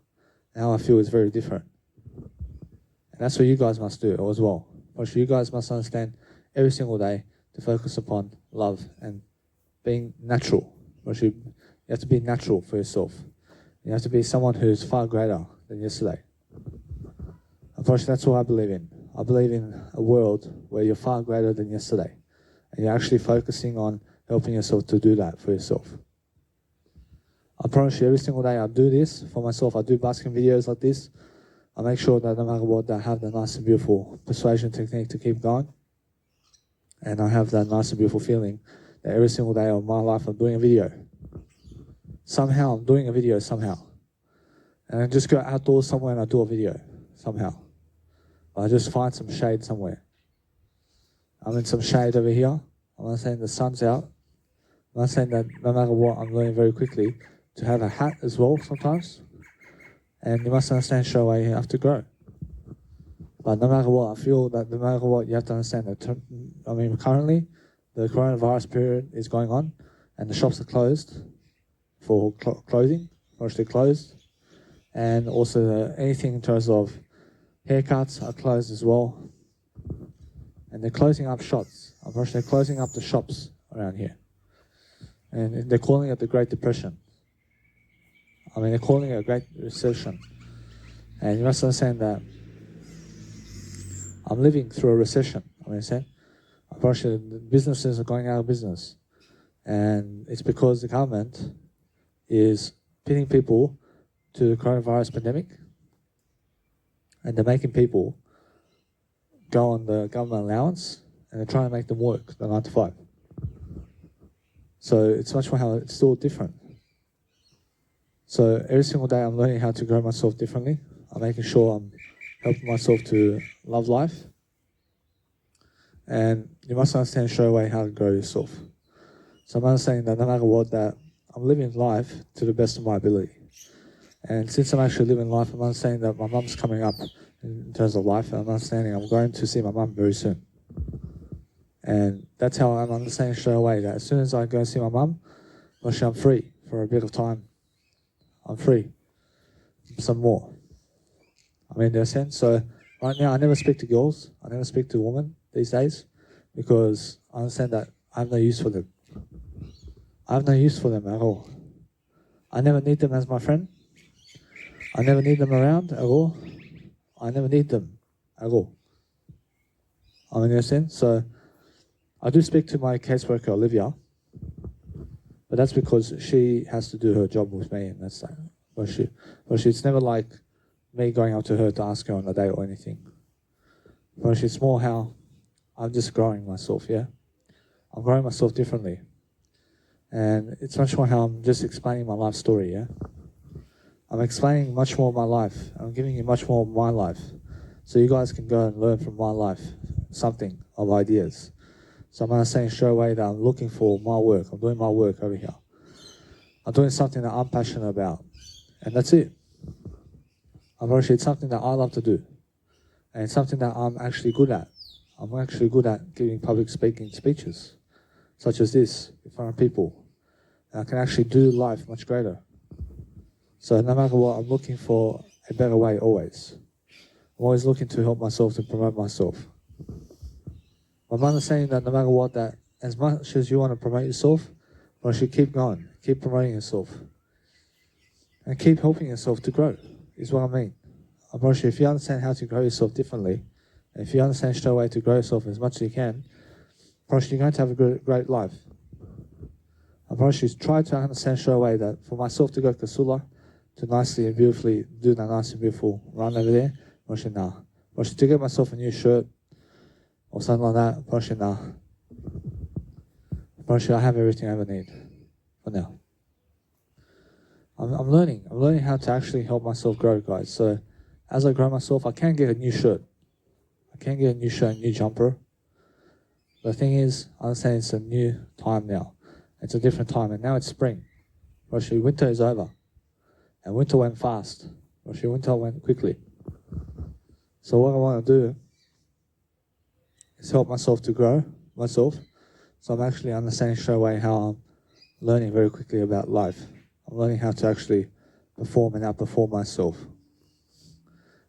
And how I feel is very different. And that's what you guys must do as well. But you guys must understand every single day to focus upon love and being natural. You have to be natural for yourself. You have to be someone who's far greater than yesterday. Unfortunately, that's what I believe in. I believe in a world where you're far greater than yesterday. And you're actually focusing on helping yourself to do that for yourself. I promise you, every single day I do this for myself. I do basking videos like this. I make sure that no matter what, I have the nice and beautiful persuasion technique to keep going. And I have that nice and beautiful feeling that every single day of my life I'm doing a video. Somehow I'm doing a video somehow. And I just go outdoors somewhere and I do a video somehow. I just find some shade somewhere. I'm in some shade over here. I'm not saying the sun's out. I'm not saying that no matter what, I'm learning very quickly to have a hat as well sometimes. And you must understand straight away you have to grow. But no matter what, I feel that no matter what, you have to understand that, currently, the coronavirus period is going on and the shops are closed for clothing, mostly closed. And also anything in terms of haircuts are closed as well. And they're closing up shops. Unfortunately, they're closing up the shops around here. And they're calling it the Great Depression. They're calling it a Great Recession. And you must understand that I'm living through a recession. Unfortunately, the businesses are going out of business. And it's because the government is pitting people to the coronavirus pandemic. And they're making people go on the government allowance, and they're trying to make them work the 9 to 5. So it's much more how it's still different. So every single day I'm learning how to grow myself differently. I'm making sure I'm helping myself to love life. And you must understand straight away how to grow yourself. So I'm understanding that no matter what, that I'm living life to the best of my ability. And since I'm actually living life, I'm understanding that my mum's coming up in terms of life, and I'm understanding I'm going to see my mum very soon. And that's how I'm understanding straight away that as soon as I go see my mum, I'm free for a bit of time. I'm free. Some more. In that sense. So right now I never speak to girls. I never speak to women these days because I understand that I have no use for them. I have no use for them at all. I never need them as my friend. I never need them around at all. I never need them at all. In that sense. So I do speak to my caseworker, Olivia, but that's because she has to do her job with me, and that's that. But it's never like me going up to her to ask her on a date or anything. But it's more how I'm just growing myself, yeah? I'm growing myself differently. And it's much more how I'm just explaining my life story, yeah? I'm explaining much more of my life. I'm giving you much more of my life. So you guys can go and learn from my life something of ideas. So I'm going to say straight away that I'm looking for my work. I'm doing my work over here. I'm doing something that I'm passionate about. And that's it. It's something that I love to do. And it's something that I'm actually good at. I'm actually good at giving public speaking speeches, such as this, in front of people. And I can actually do life much greater. So no matter what, I'm looking for a better way always. I'm always looking to help myself, to promote myself. I'm understanding that no matter what, that as much as you want to promote yourself, you should keep going, keep promoting yourself. And keep helping yourself to grow, is what I mean. If you understand how to grow yourself differently, and if you understand straight away to grow yourself as much as you can, you're going to have a great life. Try to understand straight away that for myself to go to Kasula, to nicely and beautifully do that nice and beautiful run over there, to get myself a new shirt, or something like that, I have everything I ever need for now. I'm learning how to actually help myself grow, guys. So as I grow myself, I can get a new shirt. I can get a new shirt, a new jumper. The thing is, I understand it's a new time now. It's a different time, and now it's spring. Winter is over. And winter went fast. Winter went quickly. So what I want to do is help myself to grow myself. So I'm actually understanding straight away how I'm learning very quickly about life. I'm learning how to actually perform and outperform myself.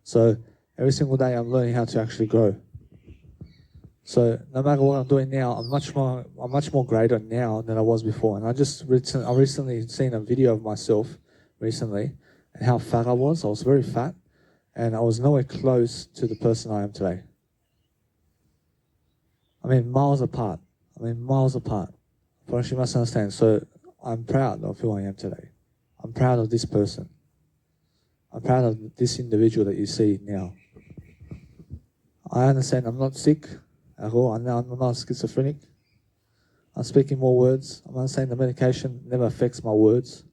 So every single day I'm learning how to actually grow. So no matter what I'm doing now, I'm much more greater now than I was before. And I recently seen a video of myself recently and how fat I was. I was very fat and I was nowhere close to the person I am today. Miles apart. But you must understand, so I'm proud of who I am today. I'm proud of this person. I'm proud of this individual that you see now. I understand I'm not sick at all. I'm not schizophrenic. I'm speaking more words. I'm understanding the medication never affects my words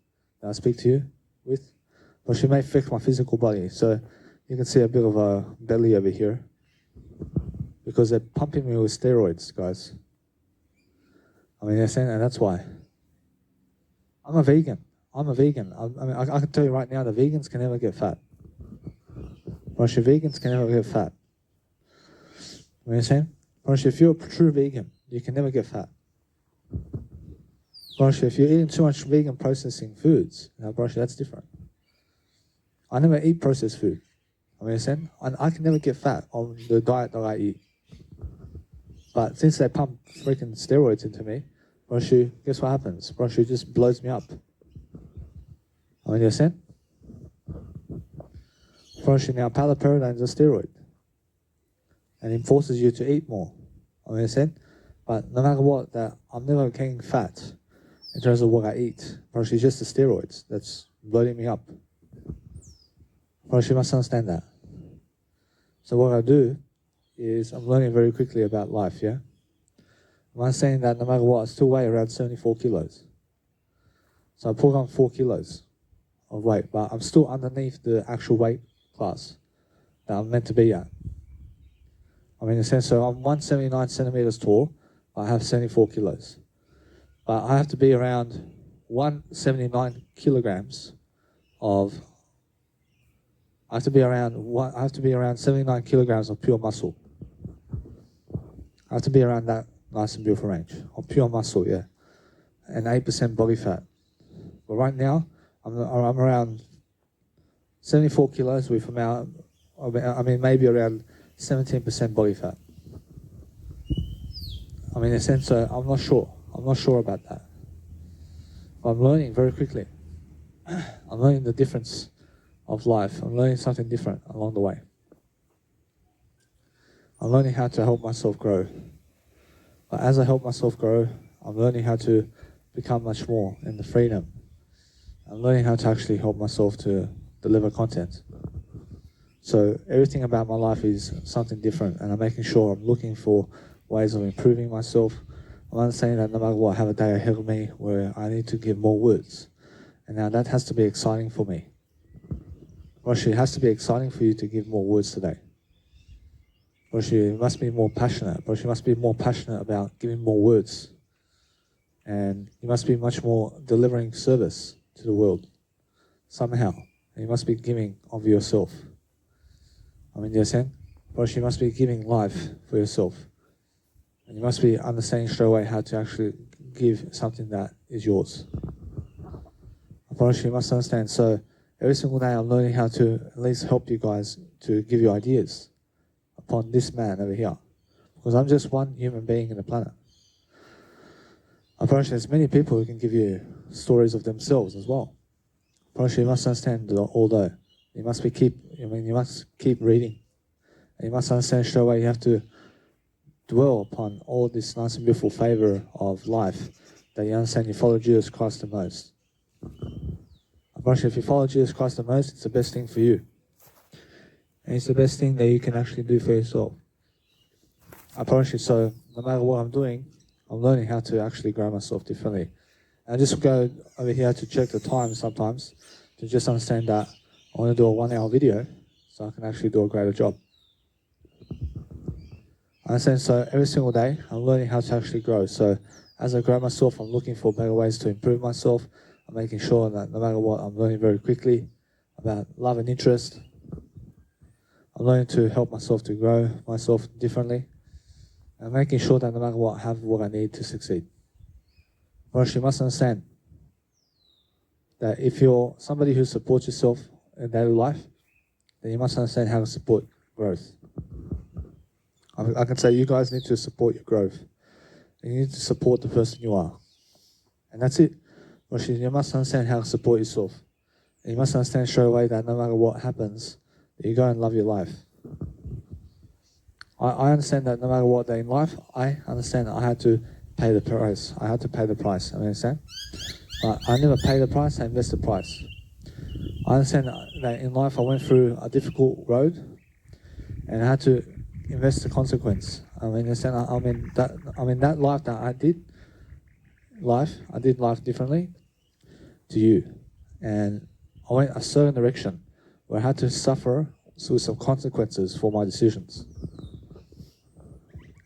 that I speak to you with. But she may affect my physical body. So you can see a bit of a belly over here. Because they're pumping me with steroids, guys. I mean, they're saying, and that's why. I'm a vegan. I can tell you right now, the vegans can never get fat. Russian vegans can never get fat. You know what I'm saying? Russian, if you're a true vegan, you can never get fat. Russian, if you're eating too much vegan processing foods, Russian, that's different. I never eat processed food. I mean, I can never get fat on the diet that I eat. But since they pump freaking steroids into me, Broshu, guess what happens? Broshu just blows me up. I mean, Broshu, now paliperidone is a steroid. And it forces you to eat more. I mean, but no matter what, that I'm never getting fat in terms of what I eat. Broshu, it's just the steroids that's bloating me up. Broshu, you must understand that. So what I do is I'm learning very quickly about life, yeah? I'm saying that no matter what, I still weigh around 74 kilos. So I put on 4 kilos of weight, but I'm still underneath the actual weight class that I'm meant to be at. I mean, in a sense, so I'm 179 centimeters tall, but I have 74 kilos. But I have to be around 179 kilograms of I have to be around 79 kilograms of pure muscle. I have to be around that nice and beautiful range of pure muscle, yeah, and 8% body fat. But right now, I'm around 74 kilos with maybe around 17% body fat. I mean, in a sense, I'm not sure. I'm not sure about that. But I'm learning very quickly. I'm learning the difference of life. I'm learning something different along the way. I'm learning how to help myself grow. But as I help myself grow, I'm learning how to become much more in the freedom. I'm learning how to actually help myself to deliver content. So everything about my life is something different, and I'm making sure I'm looking for ways of improving myself. I'm understanding that no matter what, I have a day ahead of me where I need to give more words. And now that has to be exciting for me. Roshi, it has to be exciting for you to give more words today. Roshi, you must be more passionate. Roshi, you must be more passionate about giving more words. And you must be much more delivering service to the world, somehow. And you must be giving of yourself. I mean, you're saying? Roshi, you must be giving life for yourself. And you must be understanding straight away how to actually give something that is yours. Roshi, you must understand. So every single day I'm learning how to at least help you guys to give you ideas upon this man over here. Because I'm just one human being in the planet. Apparently there's many people who can give you stories of themselves as well. Apparently you must understand that although you must keep reading. And you must understand straight away you have to dwell upon all this nice and beautiful favor of life that you understand you follow Jesus Christ the most. Apparently if you follow Jesus Christ the most, it's the best thing for you. And it's the best thing that you can actually do for yourself. Apparently, so no matter what I'm doing, I'm learning how to actually grow myself differently. And I just go over here to check the time sometimes to just understand that I want to do a 1 hour video so I can actually do a greater job. I understand, so every single day I'm learning how to actually grow. So as I grow myself, I'm looking for better ways to improve myself. I'm making sure that no matter what, I'm learning very quickly about love and interest. I'm learning to help myself to grow myself differently. And making sure that no matter what, I have what I need to succeed. First, you must understand that if you're somebody who supports yourself in daily life, then you must understand how to support growth. I can say you guys need to support your growth. You need to support the person you are. And that's it. First, you must understand how to support yourself. And you must understand straight away that no matter what happens, you go and love your life. I understand that no matter what day in life, I understand that I had to pay the price. I had to pay the price. I understand? But I never pay the price, I invest the price. I understand that in life I went through a difficult road and I had to invest the consequence. I mean, that life that I did life differently to you. And I went a certain direction where I had to suffer through some consequences for my decisions.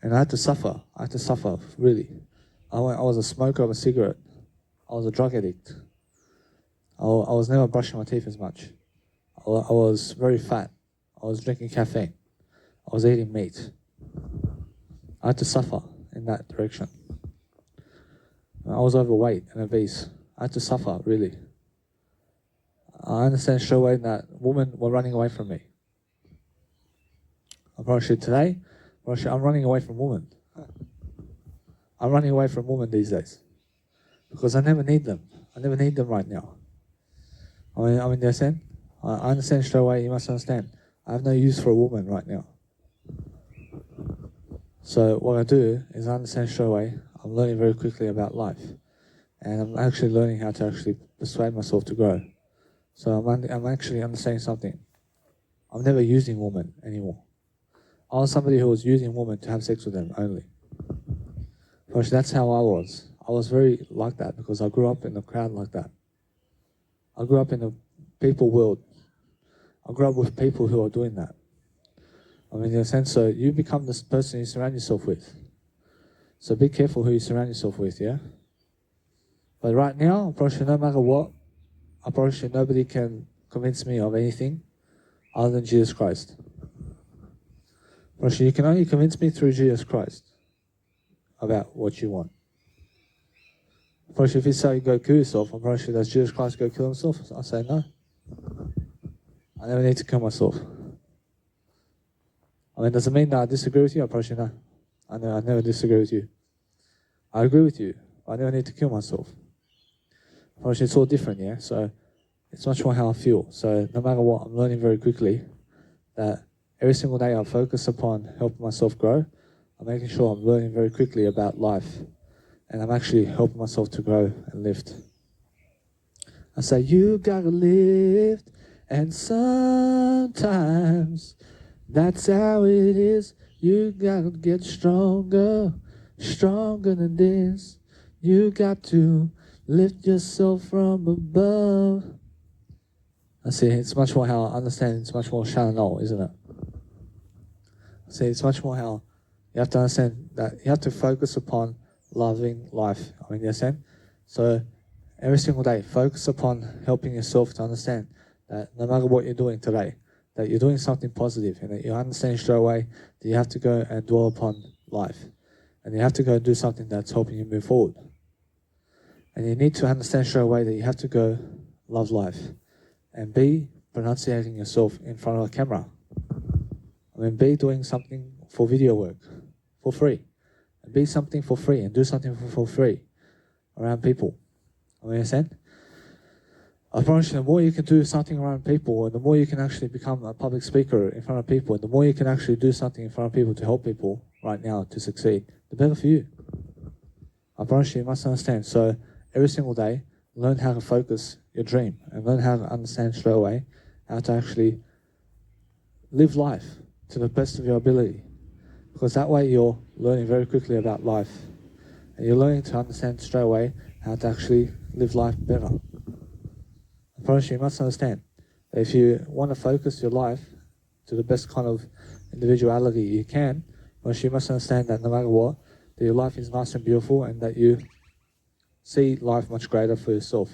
And I had to suffer, really. I was a smoker of a cigarette. I was a drug addict. I was never brushing my teeth as much. I was very fat. I was drinking caffeine. I was eating meat. I had to suffer in that direction. I was overweight and obese. I had to suffer, really. I understand straight away that women were running away from me. I promise you today, I'm running away from women. I'm running away from women these days. Because I never need them. I never need them right now. I mean, I understand straight away, you must understand. I have no use for a woman right now. So what I do is I understand straight away, I'm learning very quickly about life. And I'm actually learning how to actually persuade myself to grow. So I'm actually understanding something. I'm never using women anymore. I was somebody who was using women to have sex with them only. But that's how I was. I was very like that because I grew up in a crowd like that. I grew up in a people world. I grew up with people who are doing that. I mean, in a sense, so you become this person you surround yourself with. So be careful who you surround yourself with, yeah? But right now, I promise you, no matter what, I promise you, nobody can convince me of anything other than Jesus Christ. I promise you, you can only convince me through Jesus Christ about what you want. I promise you, if you say go kill yourself, I promise you, does Jesus Christ go kill himself? I say no. I never need to kill myself. I mean, does it mean that I disagree with you? I promise you, no. I never disagree with you. I agree with you. I never need to kill myself. I promise you, it's all different, yeah? So it's much more how I feel. So no matter what, I'm learning very quickly that every single day I focus upon helping myself grow. I'm making sure I'm learning very quickly about life. And I'm actually helping myself to grow and lift. I say, you gotta lift, and sometimes that's how it is. You gotta get stronger, stronger than this. You got to lift yourself from above. I see, it's much more how I understand, it's much more Shalom, isn't it? I see, it's much more how you have to understand that you have to focus upon loving life. I mean, you understand? So every single day, focus upon helping yourself to understand that no matter what you're doing today, that you're doing something positive and that you understand straight away that you have to go and dwell upon life. And you have to go and do something that's helping you move forward. And you need to understand straight away that you have to go love life and be pronunciating yourself in front of a camera. I mean, be doing something for video work for free. And be something for free and do something for free around people. I mean, understand? I promise you, the more you can do something around people, and the more you can actually become a public speaker in front of people, and the more you can actually do something in front of people to help people right now to succeed, the better for you. I promise you must understand. So every single day, learn how to focus your dream and learn how to understand straight away how to actually live life to the best of your ability. Because that way you're learning very quickly about life. And you're learning to understand straight away how to actually live life better. I promise you must understand that if you want to focus your life to the best kind of individuality you can, you must understand that no matter what, that your life is nice and beautiful and that you see life much greater for yourself.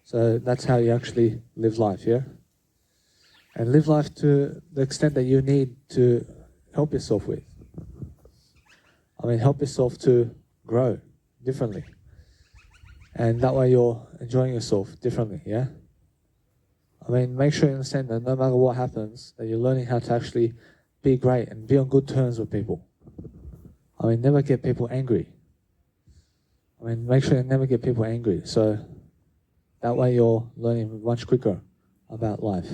So that's how you actually live life, yeah? And live life to the extent that you need to help yourself with. I mean, help yourself to grow differently. And that way you're enjoying yourself differently, yeah? I mean, make sure you understand that no matter what happens, that you're learning how to actually be great and be on good terms with people. I mean, never get people angry. I mean, make sure you never get people angry. So that way you're learning much quicker about life.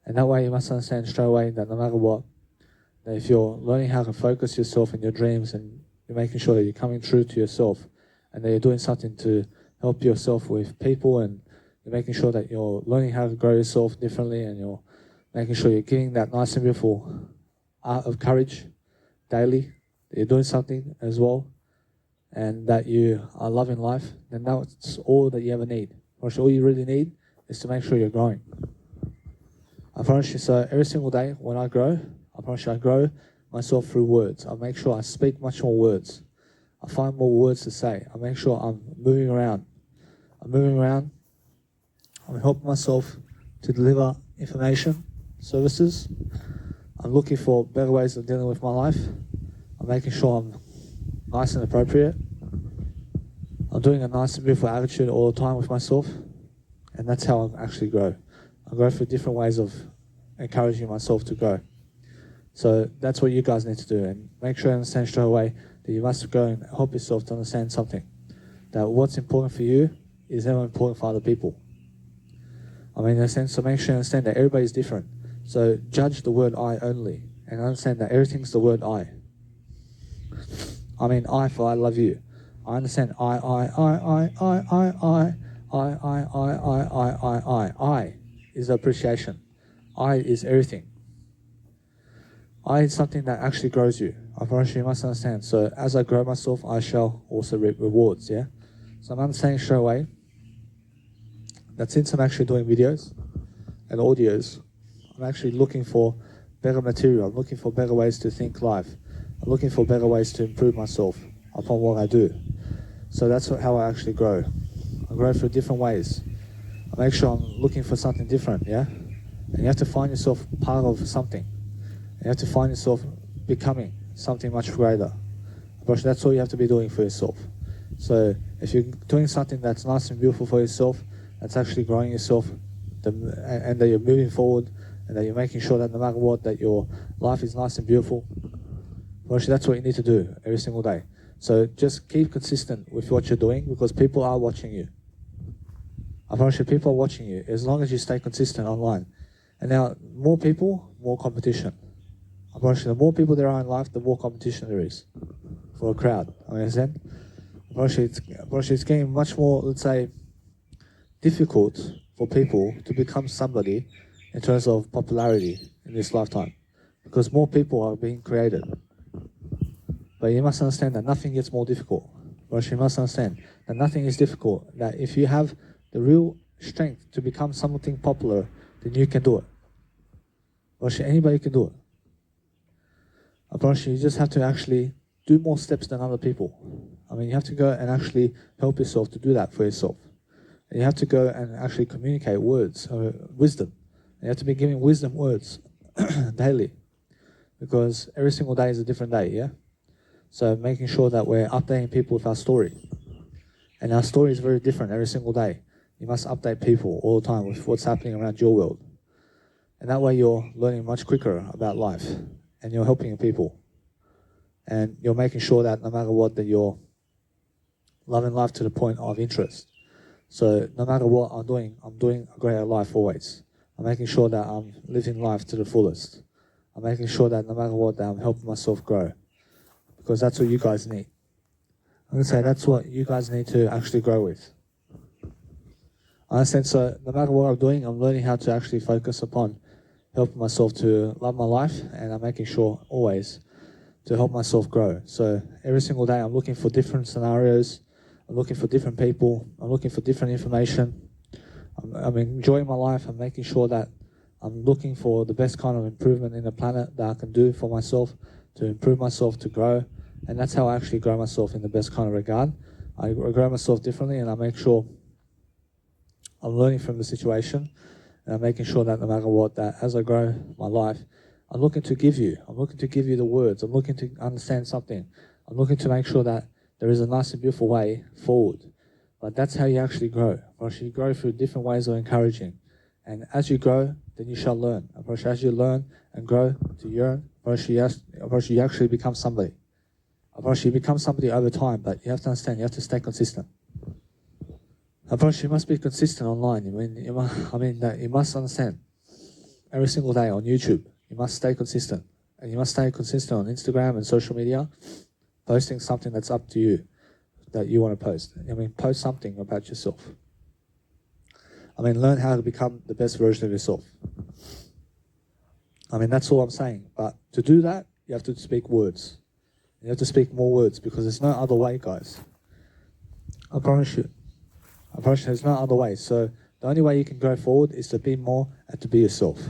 And that way you must understand straight away that no matter what, that if you're learning how to focus yourself in your dreams and you're making sure that you're coming true to yourself and that you're doing something to help yourself with people, and you're making sure that you're learning how to grow yourself differently, and you're making sure you're giving that nice and beautiful art of courage daily, that you're doing something as well, and that you are loving life, then that's all that you ever need. All you really need is to make sure you're growing. I promise you, so every single day when I grow, I promise you I grow myself through words. I make sure I speak much more words. I find more words to say. I make sure I'm moving around. I'm helping myself to deliver information, services. I'm looking for better ways of dealing with my life. I'm making sure I'm nice and appropriate. I'm doing a nice and beautiful attitude all the time with myself. And that's how I actually grow. I grow through different ways of encouraging myself to grow. So that's what you guys need to do, and make sure you understand straight away that you must go and help yourself to understand something. That what's important for you is never important for other people. I mean, in a sense, so make sure you understand that everybody's different. So judge the word I only, and understand that everything's the word I. I mean, I for I love you. I understand I is appreciation. I is everything. I is something that actually grows you. I promise you must understand. So as I grow myself, I shall also reap rewards, yeah? So I'm understanding straight away that since I'm actually doing videos and audios, I'm actually looking for better material. I'm looking for better ways to think live. I'm looking for better ways to improve myself upon what I do. So that's how I actually grow. I grow through different ways. I make sure I'm looking for something different, yeah? And you have to find yourself part of something. You have to find yourself becoming something much greater. But that's all you have to be doing for yourself. So if you're doing something that's nice and beautiful for yourself, that's actually growing yourself, and that you're moving forward, and that you're making sure that no matter what, that your life is nice and beautiful, well, that's what you need to do every single day. So just keep consistent with what you're doing, because people are watching you. I promise you, people are watching you as long as you stay consistent online. And now, more people, more competition. I promise you, the more people there are in life, the more competition there is for a crowd. I understand? I promise you, it's getting much more, let's say, difficult for people to become somebody in terms of popularity in this lifetime, because more people are being created. But you must understand that nothing gets more difficult. But you must understand that nothing is difficult, that if you have the real strength to become something popular, then you can do it. But anybody can do it. I promise you, you just have to actually do more steps than other people. I mean, you have to go and actually help yourself to do that for yourself. And you have to go and actually communicate words, wisdom. And you have to be giving wisdom words daily, because every single day is a different day, yeah? So making sure that we're updating people with our story. And our story is very different every single day. You must update people all the time with what's happening around your world. And that way you're learning much quicker about life, and you're helping people. And you're making sure that no matter what, that you're loving life to the point of interest. So no matter what I'm doing a greater life always. I'm making sure that I'm living life to the fullest. I'm making sure that no matter what, that I'm helping myself grow. Because that's what you guys need. I'm going to say that's what you guys need to actually grow with. I understand, so no matter what I'm doing, I'm learning how to actually focus upon helping myself to love my life, and I'm making sure always to help myself grow. So every single day I'm looking for different scenarios, I'm looking for different people, I'm looking for different information. I'm enjoying my life, I'm making sure that I'm looking for the best kind of improvement in the planet that I can do for myself, to improve myself, to grow. And that's how I actually grow myself in the best kind of regard. I grow myself differently, and I make sure I'm learning from the situation, and I'm making sure that no matter what, that as I grow my life, I'm looking to give you the words, I'm looking to understand something, I'm looking to make sure that there is a nice and beautiful way forward. But that's how you actually grow. You grow through different ways of encouraging. And as you grow, then you shall learn. As you learn and grow to yearn, you actually become somebody. You become somebody over time, but you have to understand, you have to stay consistent. You must be consistent online. You must understand. Every single day on YouTube, you must stay consistent. And you must stay consistent on Instagram and social media. posting something that's up to you, that you want to post. I mean, post something about yourself. I mean, learn how to become the best version of yourself. I mean, that's all I'm saying. But to do that, you have to speak words. You have to speak more words, because there's no other way, guys. I promise you. I promise you there's no other way. So the only way you can go forward is to be more and to be yourself.